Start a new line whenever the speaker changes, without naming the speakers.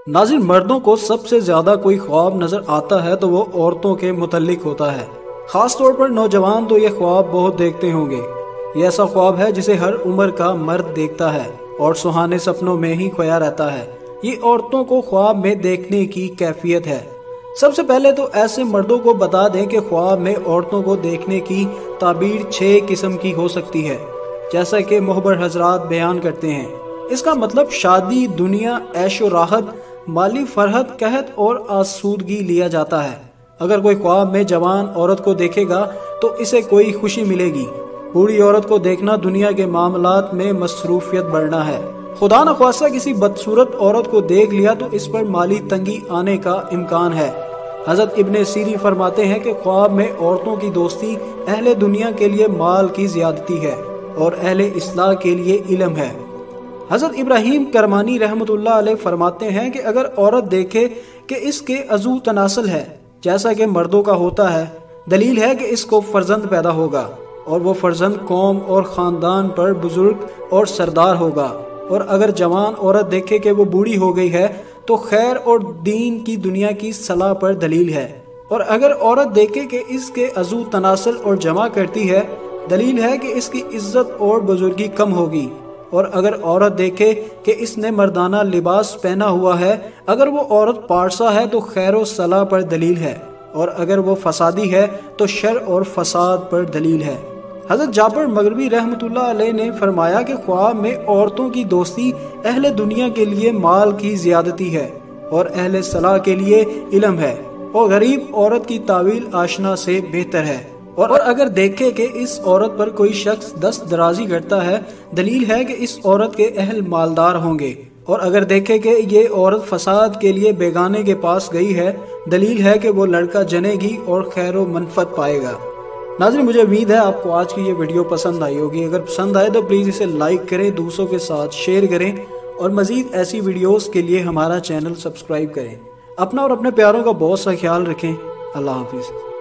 नाज़रीन, मर्दों को सबसे ज़्यादा कोई ख्वाब नज़र आता है तो वो औरतों के मुतल्लिक होता है। ख़ास तौर पर नौजवान तो ये ख्वाब बहुत देखते होंगे। ये ऐसा ख्वाब है जिसे हर उम्र का मर्द देखता है और सुहाने सपनों में ही खोया रहता है। ये औरतों को ख्वाब में देखने की कैफियत है। सबसे पहले तो ऐसे मर्दों को बता दें कि ख्वाब में औरतों को देखने की ताबीर 6 किस्म की हो सकती है, जैसा कि मुहब्बर हजरात बयान करते हैं। इसका मतलब शादी, दुनिया, ऐशो राहत, माली फरहत, कहत और आसूदगी लिया जाता है। अगर कोई ख्वाब में जवान औरत को देखेगा तो इसे कोई खुशी मिलेगी। बूढ़ी औरत को देखना दुनिया के मामलात में मसरूफियत बढ़ना है। खुदा न ख्वास्ता किसी बदसूरत औरत को देख लिया तो इस पर माली तंगी आने का इम्कान है। हज़रत इब्ने सीरी फरमाते हैं कि ख्वाब में औरतों की दोस्ती अहले दुनिया के लिए माल की ज़्यादती है और अहले इस्लाह के लिए इल्म है। हज़रत इब्राहीम करमानी रहमतुल्लाह अलैह फरमाते हैं कि अगर औरत देखे कि इसके अज़ू तनासल है जैसा कि मर्दों का होता है, दलील है कि इसको फर्जंद पैदा होगा और वो फर्जंद कौम और ख़ानदान पर बुजुर्ग और सरदार होगा। और अगर जवान औरत देखे कि वो बूढ़ी हो गई है तो खैर और दीन की दुनिया की सलाह पर दलील है। और अगर औरत देखे कि इसके अज़ू तनासल और जमा करती है, दलील है कि इसकी इज्जत और बुजुर्गी कम होगी। और अगर औरत देखे कि इसने मर्दाना लिबास पहना हुआ है, अगर वो औरत पारसा है तो खैर और सलाह पर दलील है। और अगर वो फसादी है तो शर और फसाद पर दलील है। हज़रत जाबर मगरबी रहमतुल्लाह अलैह ने फरमाया कि ख्वाब में औरतों की दोस्ती अहले दुनिया के लिए माल की ज़्यादती है और अहले सलाह के लिए इल्म है और गरीब औरत की तावील आशना से बेहतर है। और अगर देखे कि इस औरत पर कोई शख्स दस्त दराजी करता है, दलील है कि इस औरत के अहल मालदार होंगे। और अगर देखे कि ये औरत फसाद के लिए बेगाने के पास गई है, दलील है कि वो लड़का जनेगी और खैर व मनफत पाएगा। नाज़रीन, मुझे उम्मीद है आपको आज की ये वीडियो पसंद आई होगी। अगर पसंद आए तो प्लीज़ इसे लाइक करें, दूसरों के साथ शेयर करें और मज़ीद ऐसी वीडियोस के लिए हमारा चैनल सब्सक्राइब करें। अपना और अपने प्यारों का बहुत सा ख्याल रखें। अल्लाह हाफिज़।